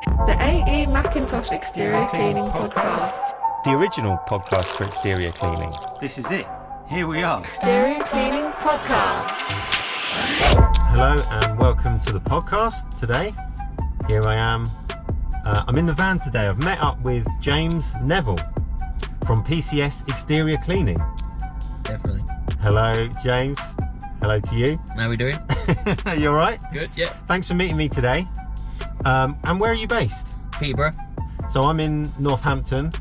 The AE Macintosh Exterior Cleaning Podcast. The original podcast for exterior cleaning. This is it. Here we are. Exterior Cleaning Podcast. Hello and welcome to the podcast today. Here I am. I'm in the van today. I've met up with James Neville from PCS Exterior Cleaning. Definitely. Hello, James. Hello to you. How are we doing? You all right? Good, yeah. Thanks for meeting me today. And where are you based? Peterborough. So I'm in Northampton.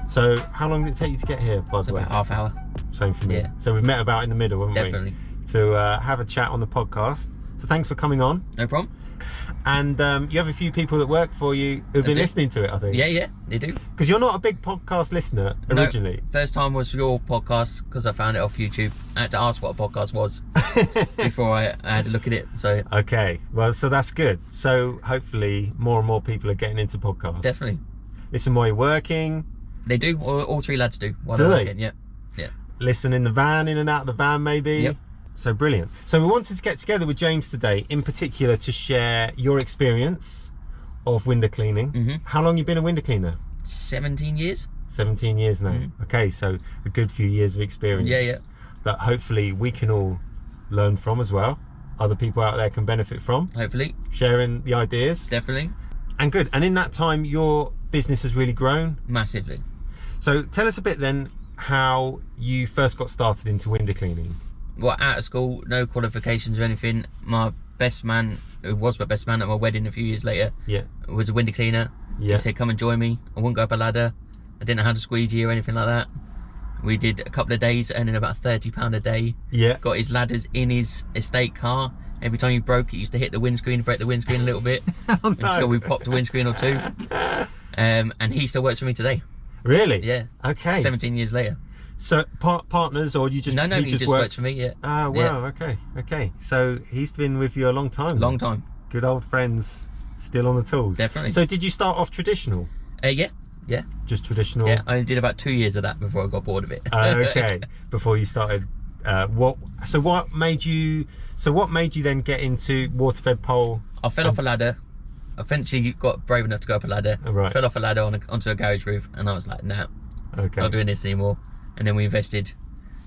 So how long did it take you to get here, by It's the way? about half hour. Same for me. Yeah. So we've met about in the middle, haven't Definitely. we? To have a chat on the podcast. So thanks for coming on. No problem. And you have a few people that work for you who've been listening to it, I think. Yeah, they do. Because you're not a big podcast listener originally. No, first time was your podcast because I found it off YouTube. I had to ask what a podcast was before I had to look at it. So Okay, well, so that's good. So hopefully more and more people are getting into podcasts. definitely. Listen while you're working, They do. All three lads do. While Do they're they? working, yeah. Yeah. listen in the van, in and out of the van maybe. Yep. So brilliant. So we wanted to get together with James today, in particular to share your experience of window cleaning. Mhm. How long you been a window cleaner? 17 years. 17 years now. Mhm. Okay, so a good few years of experience. Yeah. That hopefully we can all learn from as well. Other people out there can benefit from, Hopefully. sharing the ideas. Definitely. And good. And in that time, your business has really grown. Massively. So tell us a bit then how you first got started into window cleaning. Well, out of school, no qualifications or anything. My best man, who was my best man at my wedding a few years later, Yeah. was a window cleaner. Yeah. He said, come and join me. I wouldn't go up a ladder. I didn't know how to squeegee or anything like that. We did a couple of days, earning about £30 a day. Yeah. Got his ladders in his estate car. Every time he broke, it used to hit the windscreen, break the windscreen a little bit. Oh, no. Until we popped a windscreen or two. And he still works for me today. Really? Yeah. Okay. 17 years later. So partners, or you just No, he just works for me, yeah. Ah, wow. Okay. So he's been with you a long time. Long time. Good old friends, still on the tools. Definitely. So did you start off traditional? Yeah. Just traditional. Yeah, I did about 2 years of that before I got bored of it. Okay. Before you started, what made you then get into water-fed pole? I fell off a ladder. I eventually got brave enough to go up a ladder. Right. Fell off a ladder onto a garage roof, and I was like, nah, Okay. not doing this anymore. And then we invested,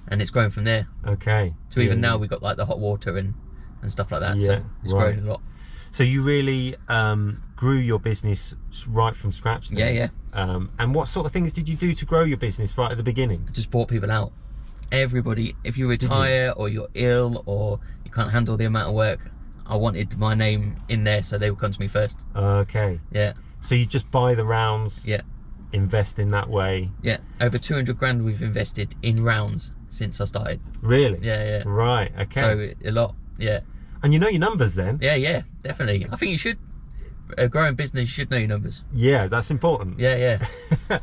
and it's grown from there. Okay. So even now we've got like the hot water and stuff like that. Yeah, So it's right. grown a lot. So you really grew your business right from scratch then? Yeah. And what sort of things did you do to grow your business right at the beginning? I just bought people out. Everybody, if you retire or you're ill or you can't handle the amount of work, I wanted my name in there, so they would come to me first. Okay. Yeah. So you just buy the rounds, Yeah. invest in that way. Yeah. Over 200 grand we've invested in rounds since I started. Really? Yeah. Right, okay. So a lot. Yeah. And you know your numbers then? Yeah, definitely. I think you should. A growing business, you should know your numbers. Yeah, that's important. Yeah,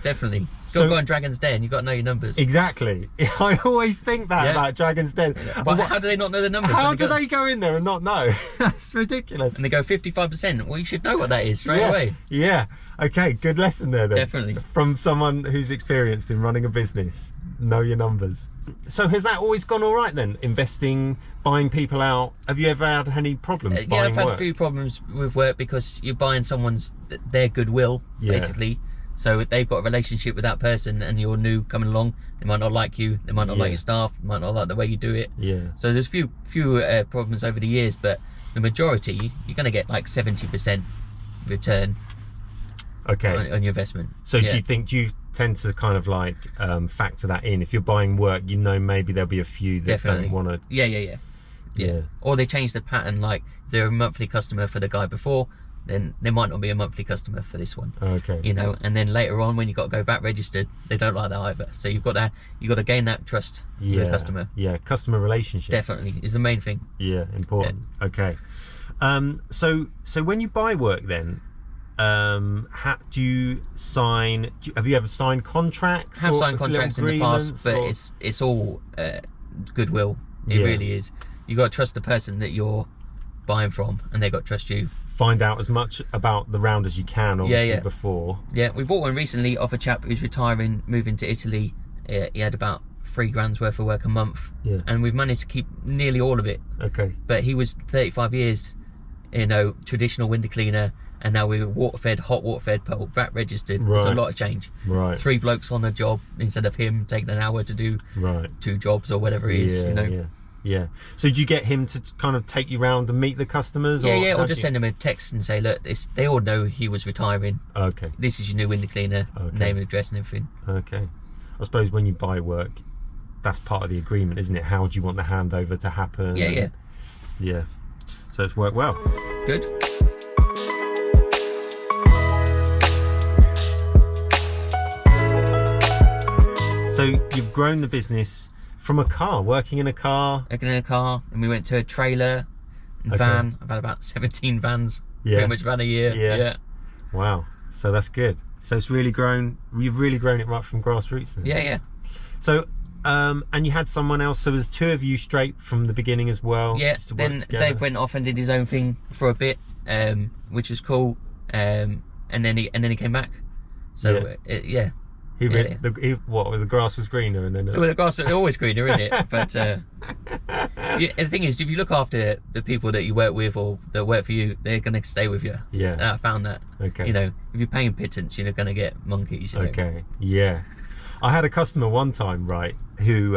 definitely. You've got So- to go on Dragon's Den, you've got to know your numbers. Exactly. I always think that Yeah. about Dragon's Den. But how do they not know the numbers? How when do go- they go in there and not know? That's ridiculous. And they go 55%. Well, you should know what that is straight away. Yeah. Okay, good lesson there then. Definitely. From someone who's experienced in running a business. Know your numbers. So has that always gone all right then? Investing, buying people out. Have you ever had any problems Yeah, buying I've had work? a few problems with work because you're buying their goodwill, Yeah. basically. So they've got a relationship with that person and you're new coming along. They might not like you. They might not like Yeah. your staff. They might not like the way you do it. Yeah. So there's a few problems over the years, but the majority, you're going to get like 70% return Okay. on your investment. So Yeah. do you tend to kind of like factor that in? If you're buying work, you know maybe there'll be a few that Definitely. don't want to. Yeah. Or they change the pattern, like if they're a monthly customer for the guy before, then they might not be a monthly customer for this one. Okay. You know, and then later on when you've got to go VAT registered, they don't like that either. So you've got to gain that trust Yeah. with the customer. Yeah. Customer relationship. Definitely is the main thing. Yeah. Important. Okay. So when you buy work then, do you sign? Have you ever signed contracts? I have or signed little contracts in the past, but agreements, it's all goodwill. It Yeah. really is. You got to trust the person that you're buying from, and they got to trust you. find out as much about the round as you can, obviously, Yeah. before. Yeah, we bought one recently off a chap who's retiring, moving to Italy. He had about £3 worth of work a month, Yeah. and we've managed to keep nearly all of it. Okay. But he was 35 years, traditional window cleaner, and now we're water fed, hot water fed, VAT registered. There's a Right. lot of change. Right. 3 blokes on a job instead of him taking an hour to do Right. 2 jobs or whatever it is. Yeah, You know. yeah, yeah. So did you get him to kind of take you round and meet the customers? Yeah, how or just send him a text and say, look, they all know he was retiring. Okay. This is your new window cleaner, Okay. name and address and everything. Okay. I suppose when you buy work, that's part of the agreement, isn't it? How do you want the handover to happen? Yeah, yeah. Yeah. So it's worked well. Good. So you've grown the business from a car, working in a car. Working in a car, and we went to a trailer, van. I've had about 17 vans. Yeah. Pretty much van a year. Yeah. Yeah. Wow. So that's good. So it's really grown. You've really grown it right from grassroots then. Yeah, yeah. So, and you had someone else. So there's 2 of you straight from the beginning as well. Yeah. just to work Then together? Dave went off and did his own thing for a bit, which was cool. And then he came back. So yeah. He, Yeah. The grass was greener, and then Well, the grass is always greener, isn't it? But the thing is, if you look after the people that you work with or that work for you, they're going to stay with you. Yeah. And I found that. Okay. You know, if you're paying pittance, you're going to get monkeys. You know? Okay. Yeah. I had a customer one time, right, who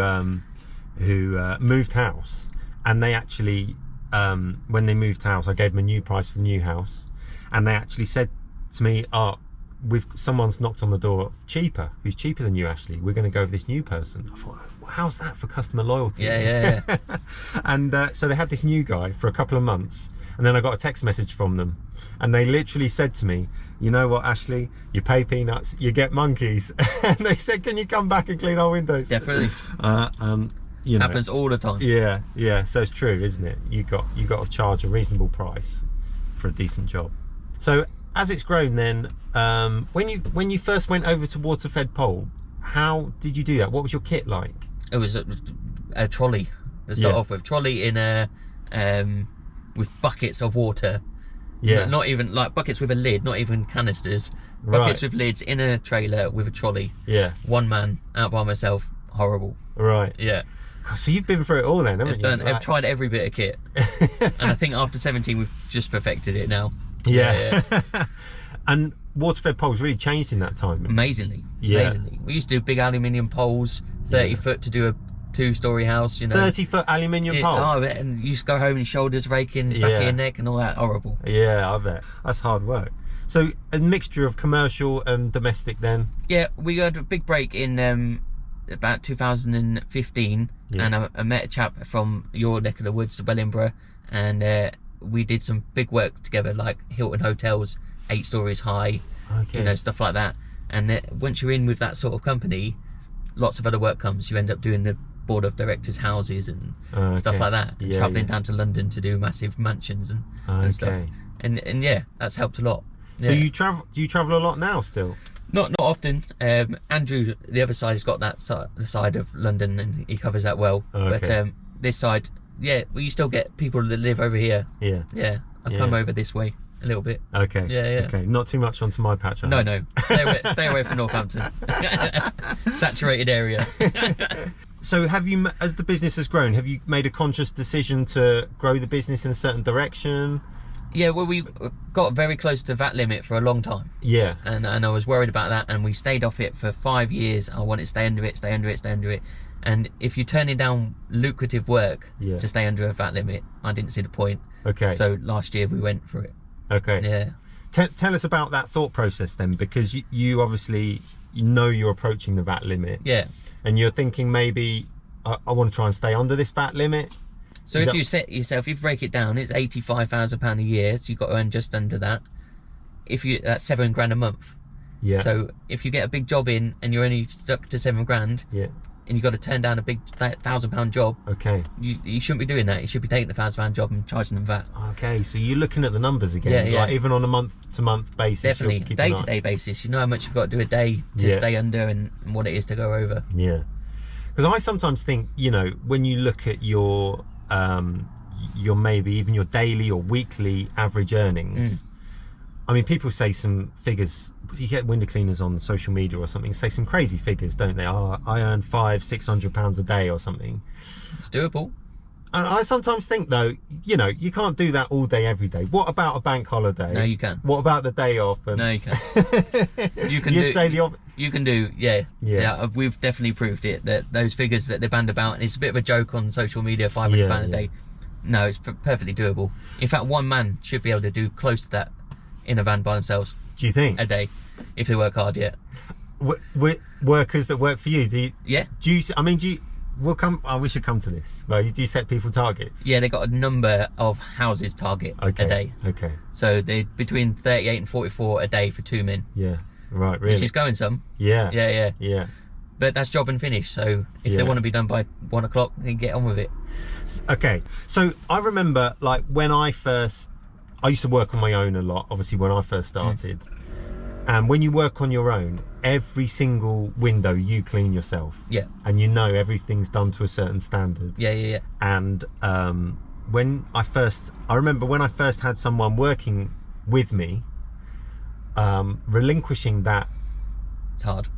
moved house, and they actually, when they moved house, I gave them a new price for the new house, and they actually said to me, someone's knocked on the door who's cheaper than you, Ashley. We're going to go with this new person. I thought, how's that for customer loyalty? Yeah. And so they had this new guy for a couple of months, and then I got a text message from them, and they literally said to me, you know what, Ashley, you pay peanuts, you get monkeys. And they said, can you come back and clean our windows? Definitely. You know, Happens all the time. yeah, so it's true, isn't it? You got to charge a reasonable price for a decent job. So as it's grown then, when you first went over to water-fed pole, how did you do that? What was your kit like? It was a trolley to start off with. Trolley in with buckets of water. Yeah. Not even like buckets with a lid, not even canisters. Buckets with lids in a trailer with a trolley. Yeah. One man out by myself. Horrible. Right. Yeah. So you've been through it all then, haven't you? I've tried every bit of kit. And I think after 17 we've just perfected it now. Yeah. And water-fed poles really changed in that time. Amazingly. Yeah. Amazingly. We used to do big aluminium poles, 30 foot to do a 2-story house, you know. 30-foot aluminium pole? Oh, and you used to go home and shoulders raking, back of your neck and all that. Horrible. Yeah, I bet. That's hard work. So a mixture of commercial and domestic then? Yeah, we had a big break in about 2015, and I met a chap from your neck of the woods, Wellingborough, and we did some big work together, like Hilton hotels, 8 stories high, you know, stuff like that. And once you're in with that sort of company, lots of other work comes. You end up doing the board of directors' houses and stuff like that, and travelling down to London to do massive mansions and stuff. And yeah, that's helped a lot. So you travel? Do you travel a lot now still? Not often. Andrew, the other side, has got that the side of London, and he covers that well. But this side, yeah, well, you still get people that live over here. Yeah. I come over this way a little bit. Okay. Yeah. Okay. Not too much onto my patch. No. Stay away from Northampton. Saturated area. So have you, as the business has grown, have you made a conscious decision to grow the business in a certain direction? Yeah, well, we got very close to VAT limit for a long time. Yeah. And I was worried about that, and we stayed off it for 5 years. I wanted to stay under it. And if you're turning down lucrative work to stay under a VAT limit, I didn't see the point. Okay. So last year we went for it. Okay. Yeah. Tell us about that thought process then, because you obviously, you know, you're approaching the VAT limit. Yeah. And you're thinking, maybe I want to try and stay under this VAT limit. So if you set yourself, if you break it down, it's £85,000 a year, so you've got to earn just under that. That's £7,000 a month. Yeah. So if you get a big job in and you're only stuck to £7,000, and you've got to turn down a big £1,000 job, okay, you shouldn't be doing that. You should be taking the £1,000 job and charging them VAT. Okay, so you're looking at the numbers again, like even on a month-to-month basis. Definitely, day-to-day basis. You know how much you've got to do a day to stay under, and what it is to go over. Yeah, because I sometimes think, you know, when you look at your maybe even your daily or weekly average earnings, I mean, people say some figures. You get window cleaners on social media or something, say some crazy figures, don't they? I earn £500-600 a day or something. It's doable. And I sometimes think though, you know, you can't do that all day, every day. What about a bank holiday? No, you can. What about the day off? And... No, you can. You can You'd do. say the You can do. Yeah. We've definitely proved it. That those figures that they band about, and it's a bit of a joke on social media. £500 a day. No, it's perfectly doable. In fact, one man should be able to do close to that in a van by themselves. Do you think? A day, if they work hard. Yeah. Workers that work for you, do you? Yeah. Do you? I mean, do you? We'll come. Oh, we should come to this. Well, do you set people targets? Yeah, they got a number of houses target a day. Okay. So they between 38 and 44 a day for 2 men. Yeah. Right. Really. Which is going some. Yeah. Yeah. But that's job and finish. So if they want to be done by 1 o'clock, they can get on with it. Okay. So I remember, like, when I used to work on my own a lot. Obviously, when I first started. And when you work on your own, every single window you clean yourself. Yeah. And you know everything's done to a certain standard. Yeah. And when I remember when I first had someone working with me, relinquishing that. It's hard.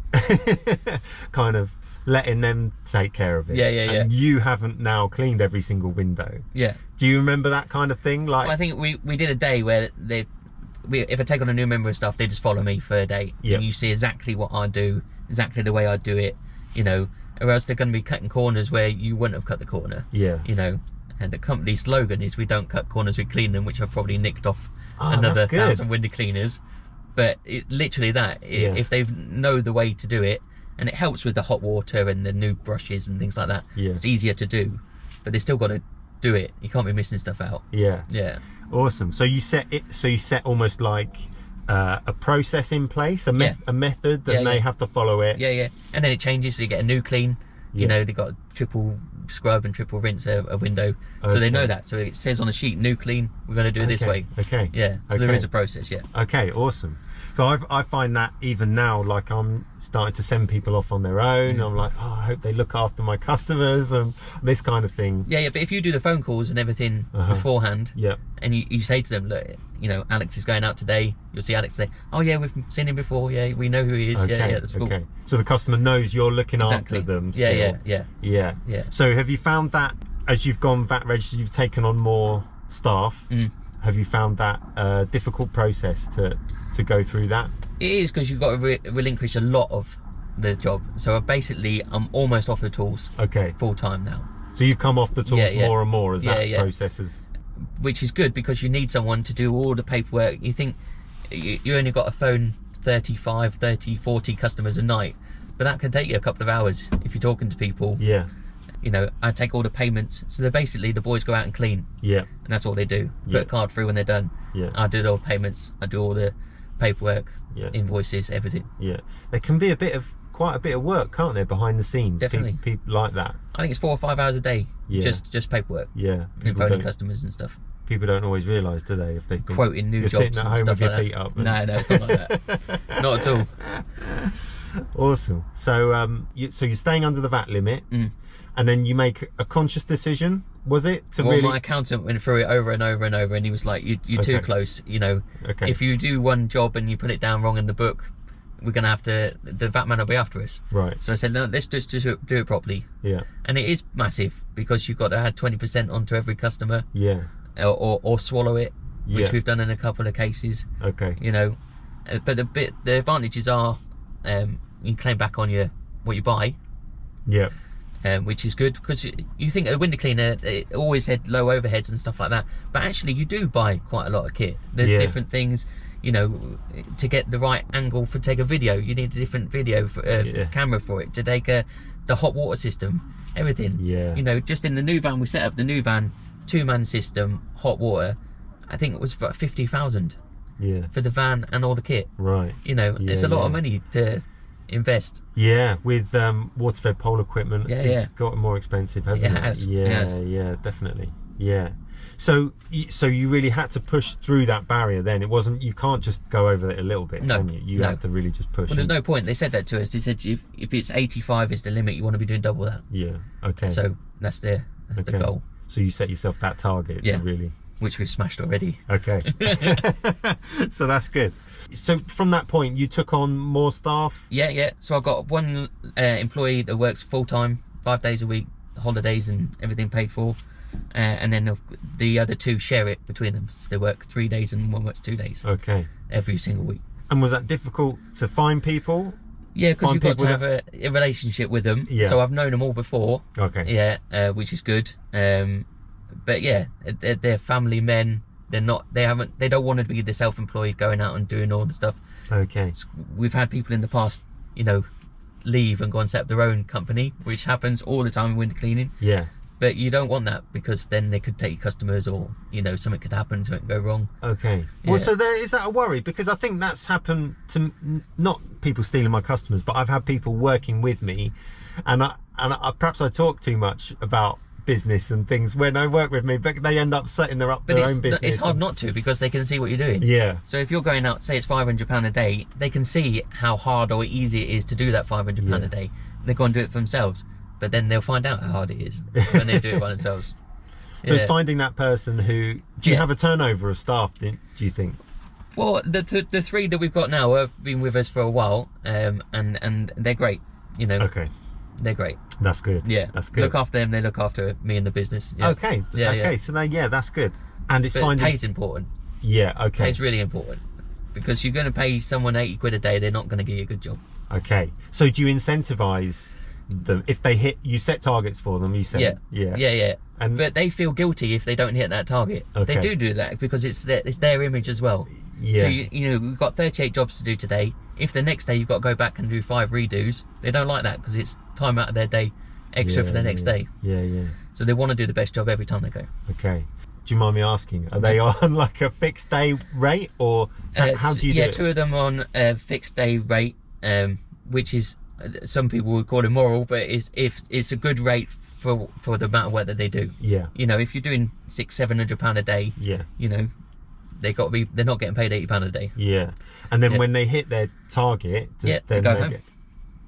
Kind of letting them take care of it. Yeah. And you haven't now cleaned every single window. Yeah. Do you remember that kind of thing? Like, well, I think we did a day where if I take on a new member of staff, they just follow me for a day. Yep. And you see exactly what I do, exactly the way I do it, you know, or else they're going to be cutting corners where you wouldn't have cut the corner. Yeah. You know, and the company slogan is we don't cut corners, we clean them, which I've probably nicked off another 1,000 window cleaners. But literally that, if they know the way to do it, and it helps with the hot water and the new brushes and things like that. Yeah. It's easier to do, but they still got to do it. You can't be missing stuff out. Yeah. Yeah. Awesome. So you set almost like a process in place, a method that they have to follow it. Yeah. And then it changes, so you get a new clean. You know, they got a triple scrub and triple rinse a window, so they know that. So it says on the sheet, new clean. We're going to do it this way. Okay. Yeah. So there is a process. Yeah. Okay. Awesome. So I find that even now, like, I'm starting to send people off on their own. I'm like, I hope they look after my customers and this kind of thing. Yeah. But if you do the phone calls and everything beforehand, and you say to them, look, you know, Alex is going out today. You'll see Alex today. Oh yeah, we've seen him before. Yeah, we know who he is. Okay. Yeah, that's cool. Okay. So the customer knows you're looking after them. Still. Yeah. So have you found that as you've gone VAT registered, you've taken on more staff? Have you found that a difficult process to go through that? It is, because you've got to relinquish a lot of the job. So I'm almost off the tools. Okay. Full time now. So you've come off the tools more and more as that process is. Which is good, because you need someone to do all the paperwork. You think you only got to phone 35, 30, 40 customers a night, but that can take you a couple of hours if you're talking to people. Yeah. You know, I take all the payments. So they're basically, the boys go out and clean. Yeah. And that's all they do. Put a card through when they're done. Yeah. I do all the payments. I do all the paperwork, invoices, everything. Yeah. There can be quite a bit of work, can't there, behind the scenes? Definitely. People like that. I think it's 4 or 5 hours a day. Yeah. Just paperwork. Yeah. And phoning customers and stuff. People don't always realise, do they? If they think quoting new you're jobs sitting at home with your feet up. No, it's not like that. Not at all. Awesome. So you're staying under the VAT limit, and then you make a conscious decision. Was it to my accountant went through it over and over and over, and he was like, "You're too close. You know, if you do one job and you put it down wrong in the book, we're gonna have to. The VAT man will be after us." Right. So I said, "No, let's just do it properly." Yeah. And it is massive, because you've got to add 20% onto every customer. Yeah. Or swallow it, which we've done in a couple of cases. Okay. You know, but the advantages are, you can claim back on what you buy. Yeah. Which is good, because you think a window cleaner, it always had low overheads and stuff like that, but actually you do buy quite a lot of kit. There's different things, you know, to get the right angle for take a video. You need a different video camera for it, to take the hot water system, everything. Yeah. You know, just in the new van, we set up the new van 2-man system, hot water. I think it was about 50,000. Yeah. For the van and all the kit. Right. You know, it's a lot of money to invest. Yeah, with water-fed pole equipment, it's got more expensive, hasn't it? It has. Yeah, definitely. Yeah. So you really had to push through that barrier then. It wasn't, you can't just go over it a little bit, can you? You have to really just push. Well, there's no point. They said that to us. They said if it's 85 is the limit, you want to be doing double that. Yeah. Okay. So that's the goal. So you set yourself that target to really... Which we've smashed already. Okay. So that's good. So from that point, you took on more staff? Yeah. So I've got one employee that works full-time, 5 days a week, holidays and everything paid for. and then the other 2 share it between them. So they work 3 days and one works 2 days. Okay. Every single week. And was that difficult to find people? Yeah, because you've got to have that... a relationship with them. Yeah. So I've known them all before. Okay. Yeah, which is good. But yeah, they're family men. They don't want to be the self-employed going out and doing all the stuff. Okay. We've had people in the past, you know, leave and go and set up their own company, which happens all the time in window cleaning. Yeah. But you don't want that, because then they could take customers, or, you know, something could happen, something could go wrong. Okay. Yeah. Well, so is that a worry? Because I think that's happened to not people stealing my customers, but I've had people working with me, and I perhaps I talk too much about business and things when they work with me, but they end up setting their own business. It's hard not to, because they can see what you're doing. Yeah. So if you're going out, say it's £500 a day, they can see how hard or easy it is to do that £500 a day. They go and do it for themselves, but then they'll find out how hard it is when they do it by themselves. So it's finding that person who... Do you have a turnover of staff, do you think? Well, the 3 that we've got now have been with us for a while, and they're great, you know. Okay. They're great. That's good. Yeah. That's good. Look after them, they look after me and the business. Yeah. Okay. Yeah, okay. yeah. So that's good. And it's But finding... pay's important. Yeah, okay. Pay's really important. Because you're going to pay someone 80 quid a day, they're not going to give you a good job. Okay. So do you incentivise them if they hit? You set targets for them. You said. Yeah. And but they feel guilty if they don't hit that target. Okay. They do that because it's their image as well. Yeah. So you know, we've got 38 jobs to do today. If the next day you've got to go back and do 5 redos, they don't like that, because it's time out of their day extra for the next day. Yeah. So they want to do the best job every time they go. Okay. Do you mind me asking? Are they on like a fixed day rate, or how do you do it? 2 of them on a fixed day rate, which is, some people would call it moral, but it's a good rate for the amount of work that they do. Yeah. You know, if you're doing £600-700 a day, Yeah. you know, they're not getting paid £80 a day. Yeah. And then Yeah. when they hit their target, Yeah, then they go home.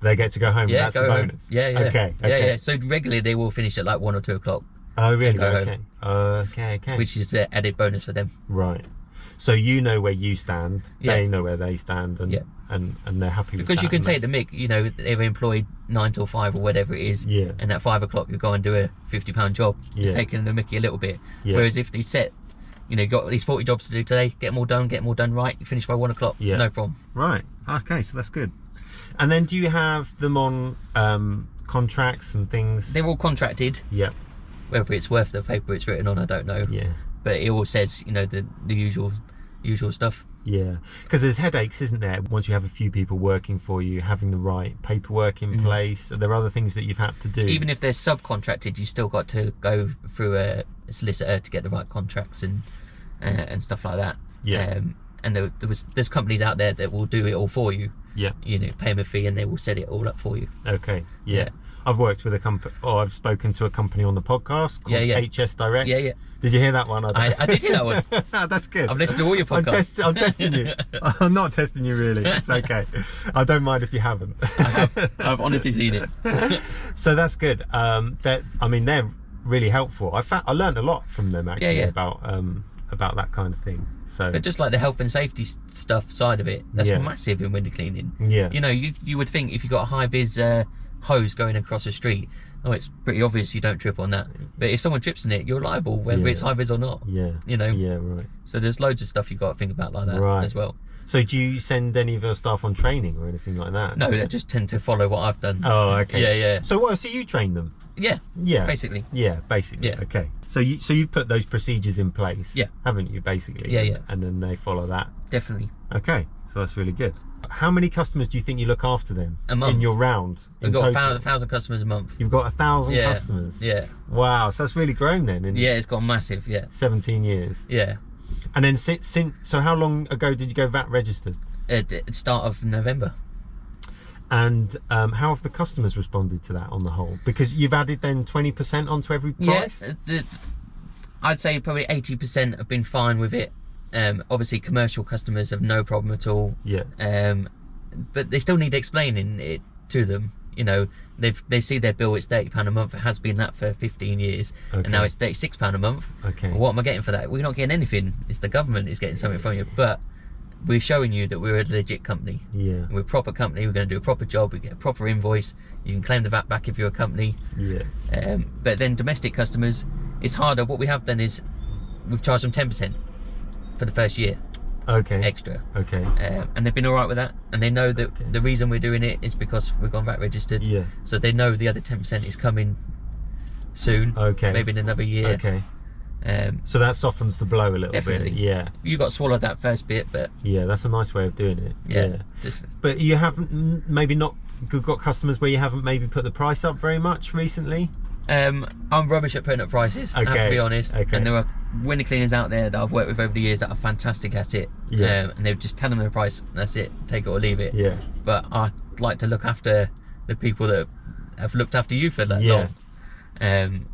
They get to go home. Yeah, That's go the home. bonus. Yeah. Okay. Yeah. So regularly they will finish at like 1 or 2 o'clock, Oh, really? Go Okay. Okay. which is the added bonus for them. Right. So you know where you stand. Yeah. They know where they stand, and Yeah. and they're happy with Because that, you can and take the that's- mick, you know, they're employed 9 till 5 or whatever it is, Yeah. and at 5 o'clock you go and do a £50 job. It's Yeah. taking the mickey a little bit. Yeah. Whereas if they set, you know, you've got these 40 jobs to do today, get them all done right, you finish by 1 o'clock, Yeah. no problem. Right. Okay. So that's good. And then do you have them on contracts and things? They're all contracted. Yeah. Whether it's worth the paper it's written on, I don't know. Yeah. But it all says, you know, the usual stuff. Yeah, because there's headaches, isn't there? Once you have a few people working for you, having the right paperwork in place. Are there other things that you've had to do? Even if they're subcontracted, you still got to go through a solicitor to get the right contracts and stuff like that. Yeah. And there's companies out there that will do it all for you. Yeah. You know, pay them a fee and they will set it all up for you. Okay. Yeah. Yeah. I've worked with a company, or I've spoken to a company on the podcast called Yeah. HS Direct. Yeah. Did you hear that one? I did hear that one. That's good. I've listened to all your podcasts. I'm testing you. I'm not testing you, really. It's okay. I don't mind if you haven't. I've honestly seen it. So that's good. They're really helpful. I learned a lot from them actually Yeah. about that kind of thing. So But just like the health and safety stuff side of it, that's Yeah. massive in window cleaning. Yeah. You know, you would think if you got a high vis hose going across the street, it's pretty obvious you don't trip on that. But if someone trips on it, you're liable, whether Yeah. it's high vis or not. Yeah. You know. Yeah. Right. So there's loads of stuff you've got to think about like that Right. as well. So do you send any of your staff on training or anything like that? No, they just tend to follow what I've done. Oh, okay. Yeah. So what? So you train them? Yeah. Yeah. Basically. Yeah, basically. Yeah. Okay. So you've put those procedures in place, Yeah. haven't you? Basically. Yeah. And then they follow that. Definitely. Okay. So that's really good. How many customers do you think you look after then A month. in your round? We've in got total? 1,000 customers a month. You've got 1,000 Yeah. customers. Yeah. Wow. So that's really grown then in Yeah, it's got massive. Yeah. 17 years. Yeah. And then since so how long ago did you go VAT registered? At start of November. And how have the customers responded to that on the whole? Because you've added then 20% onto every price? Yeah, I'd say probably 80% have been fine with it. Obviously, commercial customers have no problem at all. Yeah. But they still need explaining it to them. You know, they see their bill, it's £30 a month. It has been that for 15 years, Okay. and now it's £36 a month. Okay. Well, what am I getting for that? We're not getting anything. It's the government is getting something from you. But we're showing you that we're a legit company. Yeah. We're a proper company. We're going to do a proper job. We get a proper invoice. You can claim the VAT back if you're a company. Yeah. But then domestic customers, it's harder. What we have done is we've charged them 10% for the first year. Okay. Extra. Okay. And they've been all right with that, and they know that the reason we're doing it is because we've gone VAT registered. Yeah. So they know the other 10% is coming soon. Okay. Maybe in another year. Okay. So that softens the blow a little Definitely. bit. Yeah. You got to swallow that first bit, but Yeah, that's a nice way of doing it. yeah. Just, But you haven't maybe not got customers where you haven't maybe put the price up very much recently. I'm rubbish at putting up prices. I have Okay. to be honest. Okay. And there are window cleaners out there that I've worked with over the years that are fantastic at it. Yeah. And they've just tell them the price. And that's it. Take it or leave it. Yeah. But I like to look after the people that have looked after you for that Yeah. long.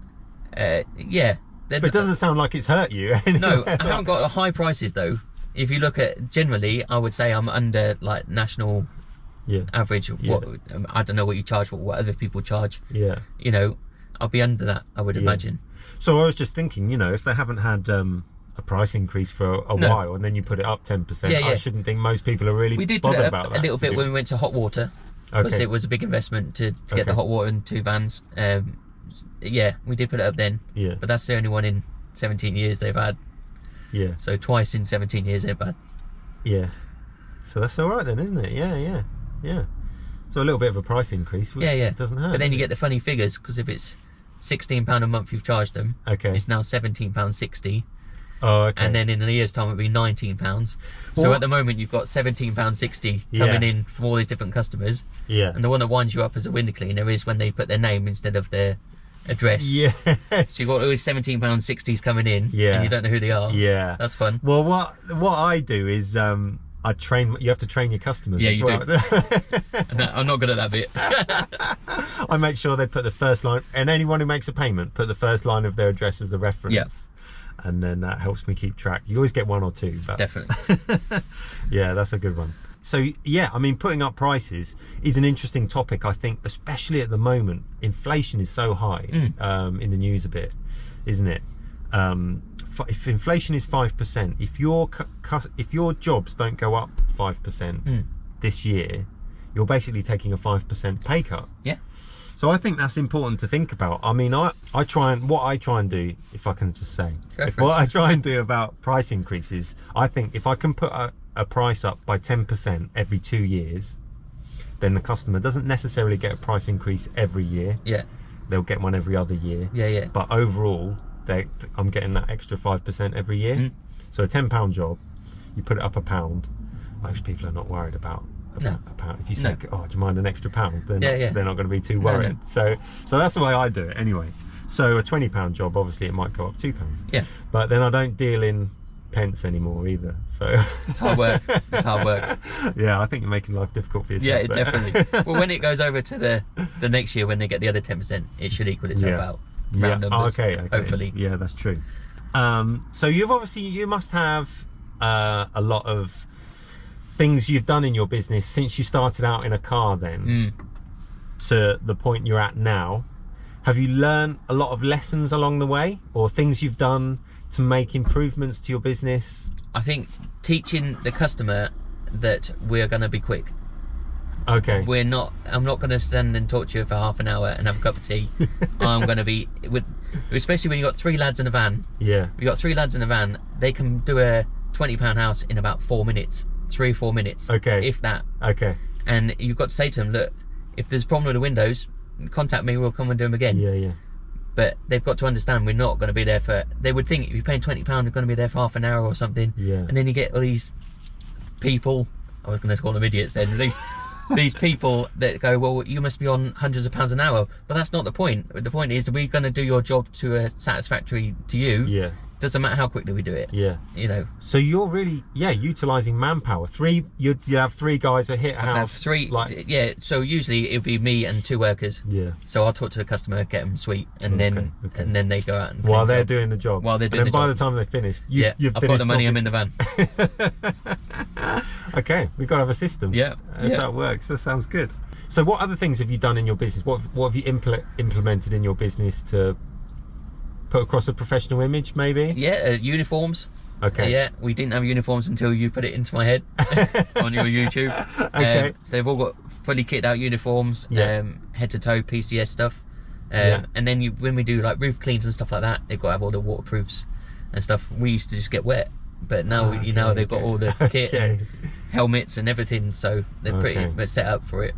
Yeah. But it doesn't sound like it's hurt you. No, I haven't got high prices though. If you look at generally, I would say I'm under like national Yeah. average. Yeah. What I don't know what you charge, but what other people charge. Yeah. You know, I'll be under that. I would Yeah. imagine. So I was just thinking, you know, if they haven't had a price increase for a No. while and then you put it up 10%, Yeah, yeah. I shouldn't think most people are really We did put bothered it about up that. a little bit when we went to hot water, because Okay. it was a big investment to get Okay. the hot water and 2 vans. Yeah, we did put it up then, Yeah. but that's the only one in 17 years they've had. Yeah. So twice in 17 years they've had. Yeah. So that's all right then, isn't it? Yeah, yeah, yeah. So a little bit of a price increase. Yeah, yeah. Doesn't hurt. But then does you it? get the funny figures, because if it's £16 a month you've charged them, Okay. it's now £17.60. Oh, okay. And then in a year's time it'll be £19. So Well- at the moment you've got £17.60 Yeah. coming in from all these different customers. Yeah. And the one that winds you up as a window cleaner is when they put their name instead of their address. Yeah. So you've got all these £17.60s coming in, Yeah. and you don't know who they are. Yeah. That's fun. Well, what I do is I train. You have to train your customers. Yeah, as you well. do. And I'm not good at that bit. I make sure they put the first line, and anyone who makes a payment, put the first line of their address as the reference. Yeah. And then that helps me keep track. You always get one or two, but Definitely. yeah, that's a good one. So yeah, I mean, putting up prices is an interesting topic. I think, especially at the moment, inflation is so high in the news a bit, isn't it? If inflation is 5%, if your jobs don't go up 5% this year, you're basically taking a 5% pay cut. Yeah. So I think that's important to think about. I mean, what I try and do, if I can just say, what I try and do about price increases, I think if I can put a price up by 10% every 2 years, then the customer doesn't necessarily get a price increase every year. Yeah. They'll get one every other year. Yeah, yeah. But overall, I'm getting that extra 5% every year. So a £10 job, you put it up £1. Most people are not worried about a pound. If you say, "Oh, do you mind an extra £1?" They're not going to be too worried. No. So that's the way I do it anyway. So a £20 job, obviously, it might go up £2. Yeah. But then I don't deal in pence anymore either. So It's hard work. It's hard work. yeah, I think you're making life difficult for Yeah, yourself. there. definitely. Well, when it goes over to the next year, when they get the other 10%, it should equal itself Yeah. out. Round numbers, okay. hopefully. Yeah, that's true. So you must have a lot of things you've done in your business since you started out in a car then to the point you're at now. Have you learned a lot of lessons along the way, or things you've done to make improvements to your business? I think teaching the customer that we're going to be quick. Okay. I'm not going to stand and talk to you for half an hour and have a cup of tea. I'm going to be especially when you've got 3 lads in a van. Yeah. You've got 3 lads in a van, they can do a £20 house in about 4 minutes. 3 or 4 minutes. Okay. If that. Okay. And you've got to say to them, look, if there's a problem with the windows, contact me, we'll come and do them again. Yeah, yeah. But they've got to understand we're not going to be there for... They would think if you're paying £20, they're going to be there for half an hour or something. Yeah. And then you get all these people... I was going to call them idiots then. These people that go, well, you must be on hundreds of pounds an hour. But that's not the point. The point is, are we going to do your job to a satisfactory to you? Yeah. Doesn't matter how quickly we do it. Yeah. You know. So you're really, utilising manpower. You have 3 guys that hit a I have house. 3. Yeah. So usually it would be me and 2 workers. Yeah. So I'll talk to the customer, get them sweet, and Okay. and then they go out and While clean they're the job. doing the job. While they're doing and then the by job. the time they're finished, Yeah, you've I've finished got the money. I'm in talking the van. Okay, we've got to have a system. Yeah, If yeah. that works, that sounds good. So what other things have you done in your business? What have you implemented in your business to put across a professional image, maybe? Yeah, uniforms. Okay. Yeah, we didn't have uniforms until you put it into my head on your YouTube. Okay. So they've all got fully kitted out uniforms, Yeah. head to toe PCS stuff. And then when we do like roof cleans and stuff like that, they've got to have all the waterproofs and stuff. We used to just get wet, but now they've got all the kit and helmets and everything, so they're pretty much set up for it.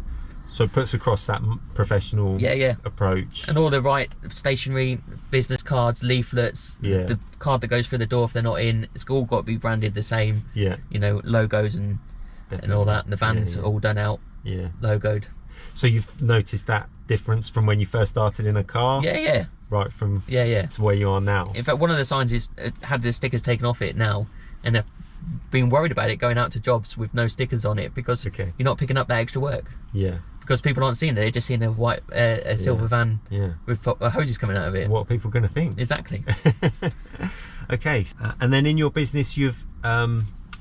So it puts across that professional approach. And all the right stationery, business cards, leaflets, the card that goes through the door if they're not in, it's all got to be branded the same. Yeah. Logos and all that. And the van's all done out, logoed. So you've noticed that difference from when you first started in a car? Yeah. Right, from to where you are now. In fact, one of the signs had the stickers taken off it now, and they've been worried about it going out to jobs with no stickers on it because you're not picking up that extra work. Yeah. Because people aren't seeing it, they're just seeing a white, silver van with hoses coming out of it. What are people going to think? Exactly. Okay, and then in your business, you've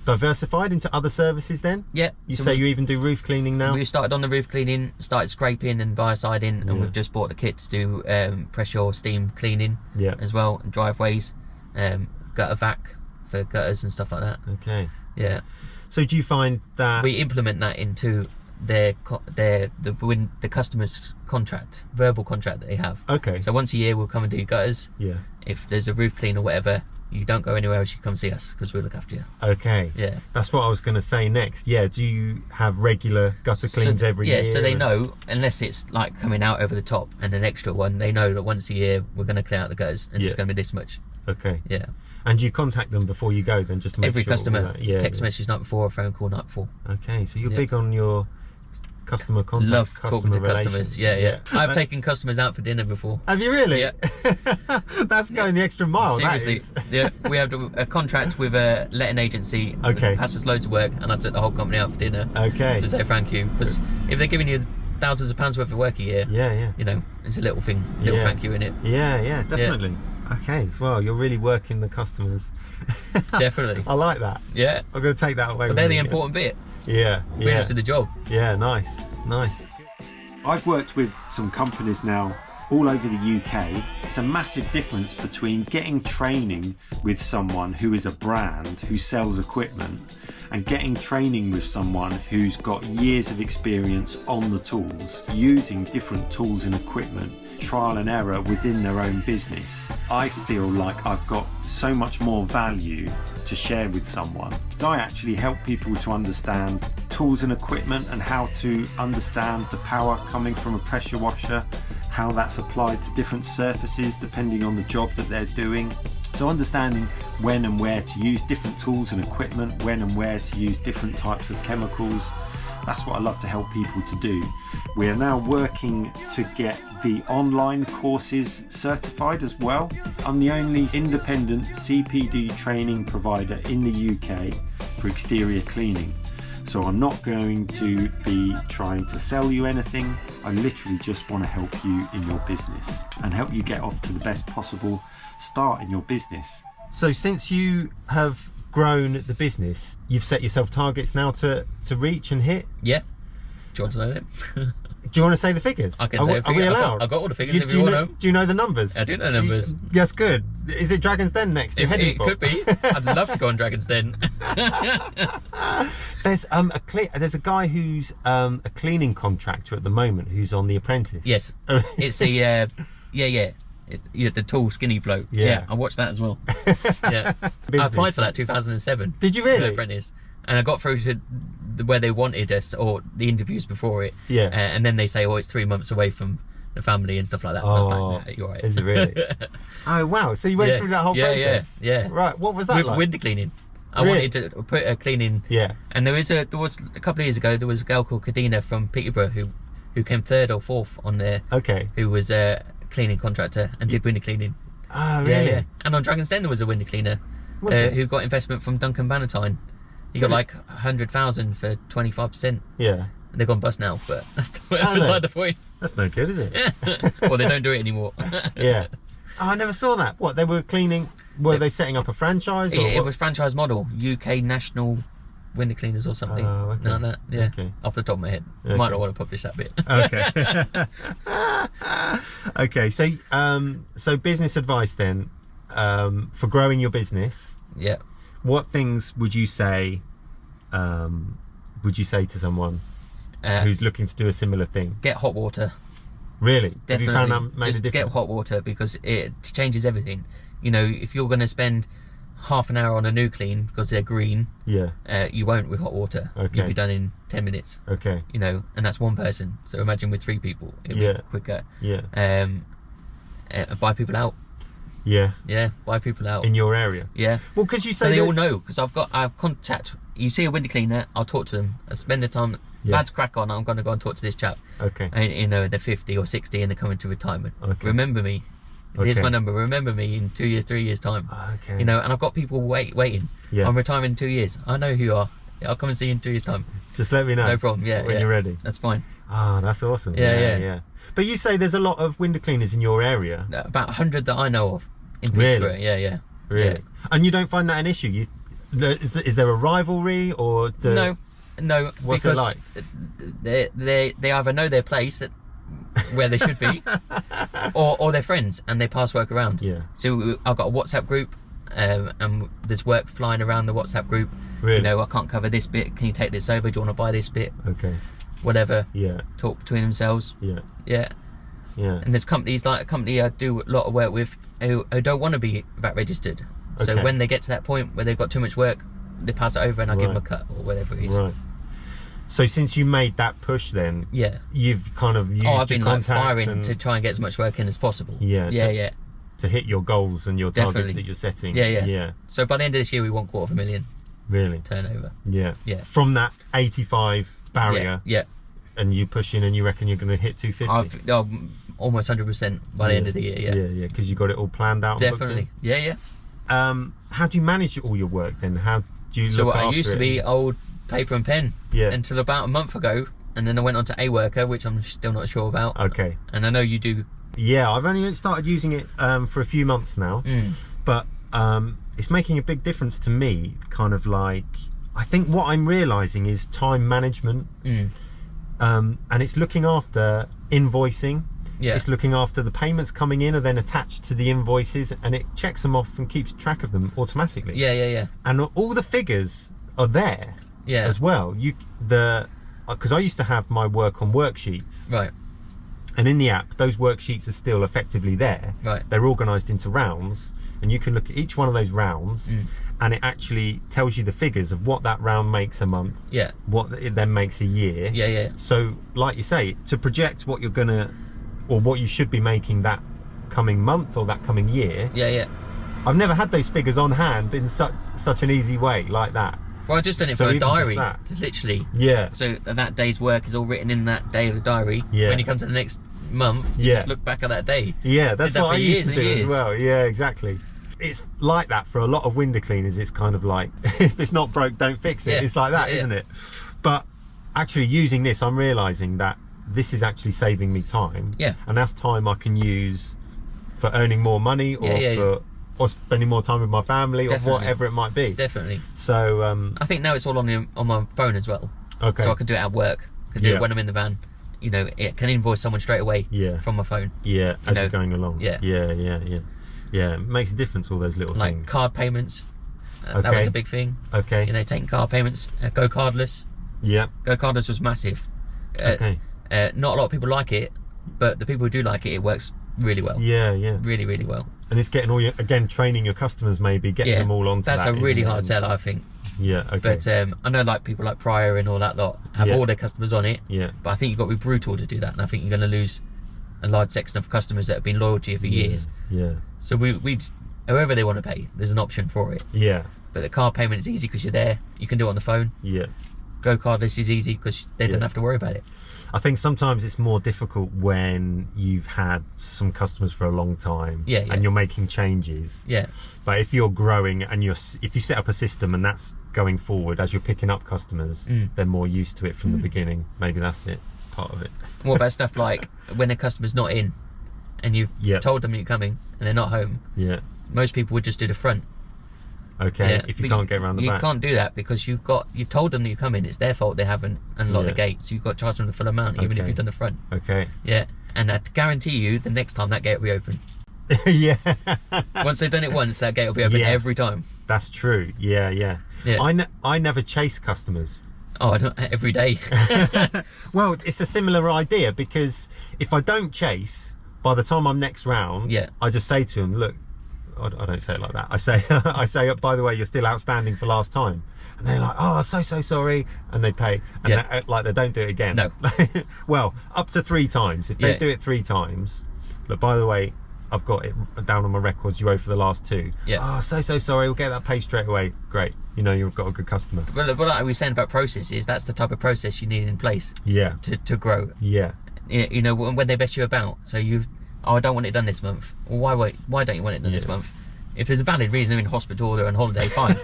diversified into other services then? Yeah. You say you even do roof cleaning now? We started on the roof cleaning, started scraping and biociding, and we've just bought the kit to do pressure or steam cleaning as well, and driveways, gutter vac for gutters and stuff like that. Okay. Yeah. So do you find that... We implement that into the customer's contract, verbal contract that they have. Okay. So once a year we'll come and do gutters. Yeah. If there's a roof clean or whatever, you don't go anywhere else, you come see us because we'll look after you. Okay. Yeah. That's what I was going to say next. Yeah. Do you have regular gutter cleans every year? Yeah, so they know, unless it's like coming out over the top and an extra one, they know that once a year we're going to clear out the gutters and it's going to be this much. Okay. Yeah. And do you contact them before you go then, just to make Every sure? customer, text message night before, a phone call night before. Okay, so you're big on your customer contact, love customer talking to relations. customers. Yeah. I've taken customers out for dinner before. Have you really? Yeah. That's going the extra mile. Seriously. Yeah, we have a contract with a letting agency. Okay. Pass us loads of work, and I took the whole company out for dinner. Okay. To say thank you, because if they're giving you thousands of pounds worth of work a year, it's a little thing, thank you in it. Yeah, definitely. Okay, well, you're really working the customers. Definitely. I like that. Yeah. I'm going to take that away. But they're the important bit. Yeah. Bring us to the job. Yeah, nice. I've worked with some companies now all over the UK. It's a massive difference between getting training with someone who is a brand who sells equipment and getting training with someone who's got years of experience on the tools, using different tools and equipment, trial and error within their own business. I feel like I've got so much more value to share with someone. I actually help people to understand tools and equipment and how to understand the power coming from a pressure washer, how that's applied to different surfaces depending on the job that they're doing. So understanding when and where to use different tools and equipment, when and where to use different types of chemicals. That's what I love to help people to do. We are now working to get the online courses certified as well. I'm the only independent CPD training provider in the UK for exterior cleaning. So I'm not going to be trying to sell you anything. I literally just want to help you in your business and help you get off to the best possible start in your business. So since you have grown the business, you've set yourself targets now to reach and hit? Yeah. Do you want to know them? Do you want to say the figures? I can say the figures. Are we allowed? I've got all the figures if you want them. Do you know the numbers? I do know numbers. That's good. Is it Dragon's Den next? It could be. I'd love to go on Dragon's Den. There's a guy who's a cleaning contractor at the moment who's on The Apprentice. Yes. It's It's the tall, skinny bloke. Yeah, I watched that as well. Yeah, I applied for that 2007. Did you really? The Apprentice, and I got through to where they wanted us, or the interviews before it. Yeah, and then they say, "Oh, it's 3 months away from the family and stuff like that." Oh, I was like, nah, you're right. Is it really? Oh wow! So you went through that whole process? Yeah. Right. What was that with like? window cleaning? I Really? wanted to put a cleaning. Yeah. And there was a couple of years ago, there was a girl called Kadina from Peterborough who came 3rd or 4th on there. Okay. Who was cleaning contractor and did window cleaning. Oh, really? Yeah. And on Dragon's Den there was a window cleaner who got investment from Duncan Bannatyne. He got like 100,000 for 25%. Yeah. And they've gone bust now, but that's Oh, beside the point. That's no good, is it? Yeah. Or they don't do it anymore. Yeah. Oh, I never saw that. What, they were cleaning? Were they setting up a franchise? Or it was franchise model, UK National Window Cleaners or something. Oh, okay. No, yeah. Okay. Off the top of my head. Okay. Might not want to publish that bit. Okay. Okay. So business advice then, for growing your business. Yeah. What things would you say? To someone who's looking to do a similar thing? Get hot water. Really? Have Definitely. you found that made Just a to get difference? hot water, because it changes everything. You know, if you're going to spend half an hour on a new clean because they're green, Yeah. you won't with hot water. Okay. You'll be done in 10 minutes. Okay. You know, and that's one person. So imagine with 3 people, it'll Yeah. be quicker. Yeah. Buy people out. Yeah. Yeah, buy people out. In your area. Yeah. Well, because you So say they that- all know, because I've contact. You see a window cleaner, I'll talk to them. I spend the time. Yeah. Lads, crack on. I'm going to go and talk to this chap. Okay. And, you know, they're 50 or 60 and they're coming to retirement. Okay. Remember me. Here's Okay. my number. Remember me in 2 years, 3 years time. Okay. You know, and I've got people waiting. Yeah. I'm retiring in 2 years. I know who you are. I'll come and see you in 2 years time. Just let me know. No problem. Yeah. When yeah. you're ready. That's fine. Ah, that's awesome. Yeah, yeah. But you say there's a lot of window cleaners in your area. About 100 that I know of in Really? Peterborough. Yeah, yeah. Really? Yeah. And you don't find that an issue? Is there a rivalry or No, What's it because like? they either know their place where they should be, or they're friends and they pass work around. Yeah. So I've got a WhatsApp group, and there's work flying around the WhatsApp group. Really? You know, I can't cover this bit. Can you take this over? Do you want to buy this bit? Okay. Whatever. Yeah. Talk between themselves. Yeah. Yeah. Yeah. And there's companies like a company I do a lot of work with who don't want to be VAT registered. So Okay. when they get to that point where they've got too much work, they pass it over and I give them a Right. cut or whatever it is. Right. So since you made that push, then Yeah. you've kind of used I've been your like contacts firing and to try and get as much work in as possible. Yeah, Yeah, to- yeah. to hit your goals and your targets Definitely. that you're setting. Yeah, yeah. Yeah. So by the end of this year, we want 250,000 Really. turnover. Yeah. Yeah. From that 85 barrier, Yeah. and you push in and you reckon you're going to hit 250. I'm almost 100% by the end of the year. Yeah. Yeah, yeah, because you got it all planned out. and booked in. Definitely. Yeah, yeah. How do you manage all your work then? How do you So look I after used to it? be old paper and pen. Yeah. Until about a month ago, and then I went on to A Worker, which I'm still not sure about. Okay. And I know you do. Yeah, I've only started using it for a few months now, but it's making a big difference to me. Kind of like, I think what I'm realizing is time management, and it's looking after invoicing. Yeah. It's looking after the payments coming in are then attached to the invoices, and it checks them off and keeps track of them automatically. Yeah, yeah, yeah. And all the figures are there Yeah. as well. Because I used to have my work on worksheets, Right. and in the app those worksheets are still effectively there. Right. They're organized into rounds, and you can look at each one of those rounds, and it actually tells you the figures of what that round makes a month, Yeah. what it then makes a year. Yeah, yeah. So like you say, to project what you're gonna, or what you should be making that coming month or that coming year, Yeah, yeah. I've never had those figures on hand in such an easy way like that. Well, I've just done it So for a even just diary. that. Just literally. Yeah. So that day's work is all written in that day of the diary. Yeah. When you come to the next month, you Yeah. just look back at that day. Yeah, that's Did that what I for used years to and do as years. well. Yeah, exactly. It's like that for a lot of window cleaners. It's kind of like, if it's not broke, don't fix it. Yeah. It's like that, Yeah, yeah. isn't it? But actually using this, I'm realizing that this is actually saving me time. Yeah. And that's time I can use for earning more money, or or spending more time with my family, Definitely. or whatever it might be. Definitely. So I think now it's all on my phone as well. okay. So I can do it at work. I can do Yeah. it when I'm in the van. You know, it can invoice someone straight away Yeah. from my phone. Yeah, as know, you're going along. yeah. Yeah, it makes a difference, all those little Like things. card payments. That Okay. was a big thing. Okay. You know, taking card payments. Go cardless. Yeah. Go cardless was massive. Okay. Not a lot of people like it, but the people who do like it, it works really well. Yeah, yeah. Really, really well. And it's getting all your, again, training your customers, maybe getting Yeah, them all onto that's that. a really isn't it? hard sell, I think. Yeah. Okay. But I know like people like Pryor and all that lot have Yeah. all their customers on it. yeah. But I think you've got to be brutal to do that, and I think you're going to lose a large section of customers that have been loyal to you for years. Yeah. So we just, however they want to pay, there's an option for it. Yeah. But the card payment is easy because you're there. You can do it on the phone. Yeah. Go cardless is easy because they don't Yeah. have to worry about it. I think sometimes it's more difficult when you've had some customers for a long time, Yeah, yeah. and you're making changes. Yeah, But if you're growing and if you set up a system and that's going forward as you're picking up customers, they're more used to it from the beginning. Maybe that's it, part of it. what about stuff like when a customer's not in and you've Yeah. told them you're coming and they're not home? Yeah. Most people would just do the front. Okay. Yeah, If you but can't get around the you back. can't do that because you've told them that you come in. It's their fault they haven't unlocked Yeah. the gate, so you've got to charge them the full amount, even if Okay. you've done the front. Okay. Yeah, and I guarantee you, the next time that gate will be open. Yeah. Once they've done it once, that gate will be open Yeah. every time. That's true. Yeah. Yeah. Yeah. I never chase customers. Oh, not every day. Well, it's a similar idea, because if I don't chase, by the time I'm next round, Yeah. I just say to them, look, I don't say it like that. I say, by the way, you're still outstanding for last time. And they're like, oh, so sorry. And they pay. And Yeah. they act like they don't do it again. No. Well, up to 3 times. If they Yeah. do it 3 times, look, by the way, I've got it down on my records, you owe for the last 2. Yeah. Oh, so sorry, we'll get that paid straight away. Great. You know, you've got a good customer. But like we were saying about processes, that's the type of process you need in place Yeah. to grow. Yeah. You know, when they mess you about. So I don't want it done this month. Well, why don't you want it done this month? If there's a valid reason they're in hospital or they're on holiday, fine.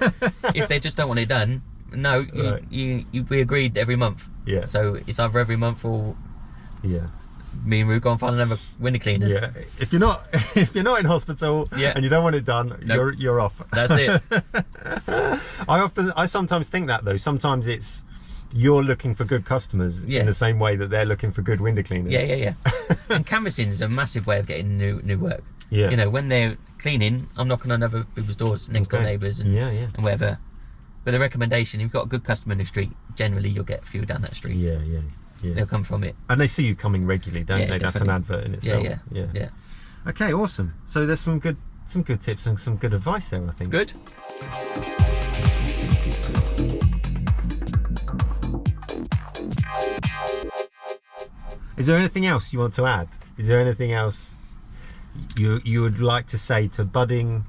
If they just don't want it done, no, we agreed every month. Yeah. So it's either every month or Yeah. me and Rue go and find another window cleaner. Yeah. If you're not in hospital and you don't want it done, Nope. you're off. That's it. I sometimes think that though. Sometimes it's you're looking for good customers in the same way that they're looking for good window cleaners. Yeah. And canvassing is a massive way of getting new work. Yeah. You know, when they're cleaning, I'm knocking on other people's doors, next door neighbours and whatever. But the recommendation, if you've got a good customer in the street, generally you'll get a few down that street. Yeah. They'll come from it. And they see you coming regularly, don't they? Definitely. That's an advert in itself. Yeah. Okay, awesome. So there's some good tips and some good advice there, I think. Good. Is there anything else you want to add? Is there anything else you would like to say to budding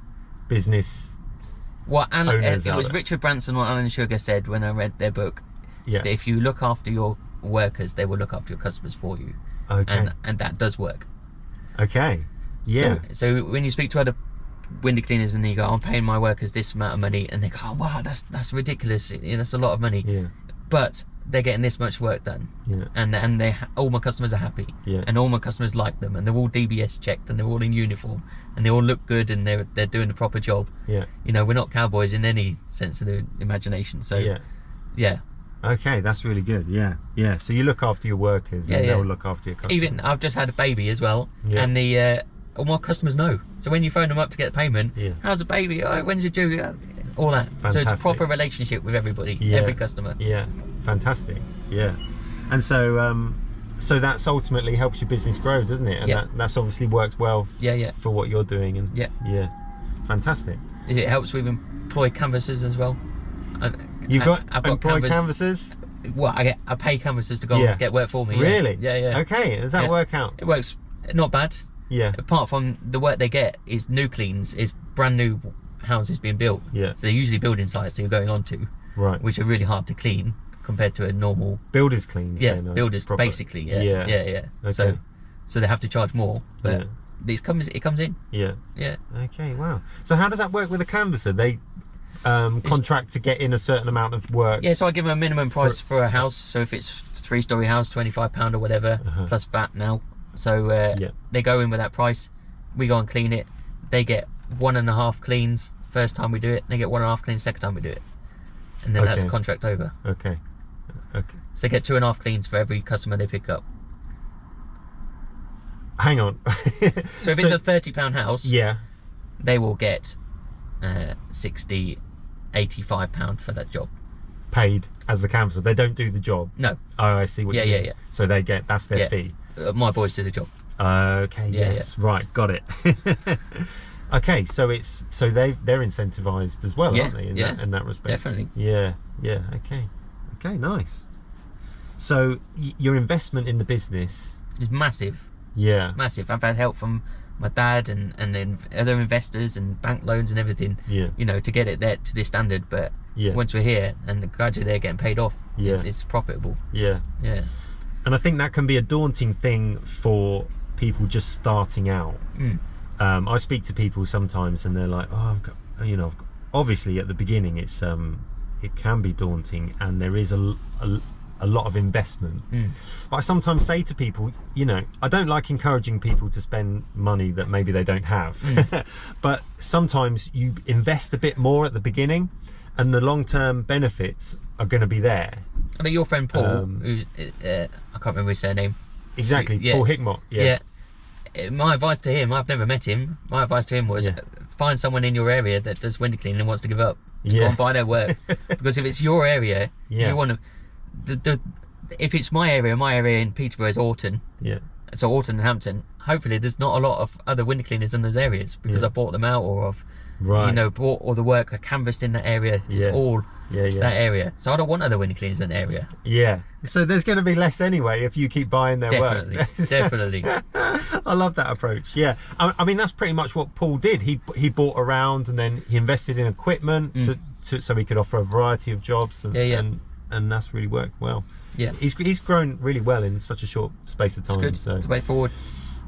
business owners It out was there? Richard Branson, what Alan Sugar said when I read their book. Yeah. That if you look after your workers, they will look after your customers for you. Okay. And that does work. Okay. Yeah. So when you speak to other window cleaners and you go, I'm paying my workers this amount of money, and they go, oh wow, that's ridiculous. That's a lot of money. Yeah. But they're getting this much work done. Yeah. And all my customers are happy. Yeah. And all my customers like them, and they're all DBS checked, and they're all in uniform, and they all look good, and they're doing the proper job. Yeah. You know, we're not cowboys in any sense of the imagination. So yeah. Okay, that's really good. Yeah. So you look after your workers, and they'll look after your customers. Even I've just had a baby as well, Yeah. and the all my customers know. So when you phone them up to get the payment, how's the baby? Oh, when's it due? All that. So it's a Fantastic. proper relationship with everybody, every customer. Yeah. Fantastic. Yeah. And so that's ultimately helps your business grow, doesn't it? And that's obviously worked well for what you're doing. And yeah. Fantastic. It helps with employed canvassers as well. You've got I've got employed canvassers? Well, I pay canvassers to go and get work for me. Really? Yeah. Okay, does that work out? It works not bad. Yeah. Apart from the work they get is new cleans, is brand new houses being built. Yeah. So they're usually building sites that you're going on to, Right. which are really hard to clean compared to a normal Builders cleans. Yeah, then, builders proper. basically. Yeah. Okay. So they have to charge more, but it comes in. Yeah. Yeah. Okay. Wow. So how does that work with a canvasser? They contract to get in a certain amount of work. Yeah. So I give them a minimum price for a house. So if it's a 3-story house, £25 or whatever plus VAT now. So they go in with that price. We go and clean it. They get 1.5 cleans first time we do it. They get 1.5 cleans second time we do it, and then that's contract over. Okay. So they get 2.5 cleans for every customer they pick up. Hang on. So if it's a £30 house, yeah, they will get 60, £85 for that job. paid as the canvasser. They don't do the job. No. Oh, I see what you mean. Yeah. So that's their fee. My boys do the job. Okay. Yes. Right. Got it. Okay. So they're incentivized as well, aren't they? In that respect. Definitely. Yeah. Okay. Nice. So your investment in the business. It's massive. Yeah. Massive. I've had help from my dad and then other investors and bank loans and everything. Yeah. You know, to get it there to this standard. But Yeah. once we're here and gradually they're getting paid off, it's profitable. Yeah. Yeah. And I think that can be a daunting thing for people just starting out. I speak to people sometimes and they're like, obviously at the beginning it can be daunting and there is a lot of investment. But I sometimes say to people, I don't like encouraging people to spend money that maybe they don't have. But sometimes you invest a bit more at the beginning and the long-term benefits are going to be there. I mean, your friend Paul, who's I can't remember his surname. Exactly. Yeah. Paul Hickmott. Yeah. My advice to him, I've never met him, my advice to him was find someone in your area that does window cleaning and wants to give up. Go and buy their work. Because if it's your area, you want to, if it's my area in Peterborough is Orton. Yeah. So Orton and Hampton. Hopefully, there's not a lot of other window cleaners in those areas because Yeah. I bought them out, or I've Right. bought all the work. I canvassed in that area. It's Yeah. all Yeah. that area. So I don't want other window cleaners in that area. Yeah. So there's going to be less anyway if you keep buying their Definitely, work. definitely. I love that approach. Yeah. I mean, that's pretty much what Paul did. He bought around and then he invested in equipment so he could offer a variety of jobs. And, Yeah. and that's really worked well. Yeah, He's grown really well in such a short space of time. it's good. So It's the way forward.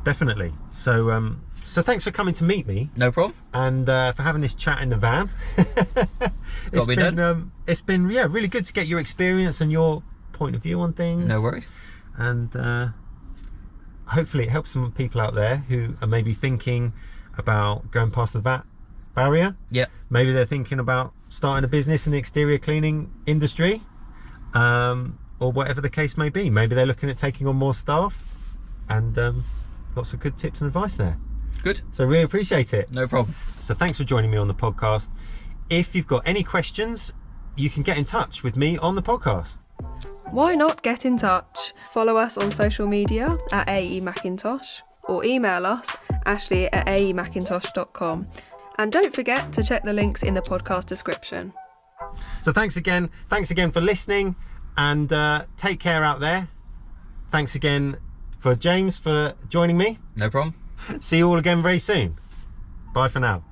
definitely. So so thanks for coming to meet me No problem. and for having this chat in the van. It's been done. it's been really good to get your experience and your point of view on things. No worries. And hopefully it helps some people out there who are maybe thinking about going past the VAT barrier. Yeah. Maybe they're thinking about starting a business in the exterior cleaning industry, or whatever the case may be. Maybe they're looking at taking on more staff, and lots of good tips and advice there. Good. So really appreciate it. No problem. So thanks for joining me on the podcast. If you've got any questions, you can get in touch with me on the podcast. Why not get in touch? Follow us on social media at AE Macintosh or email us ashley@aemacintosh.com. And don't forget to check the links in the podcast description. So thanks again for listening, and take care out there. Thanks again for James for joining me. No problem. See you all again very soon. Bye for now.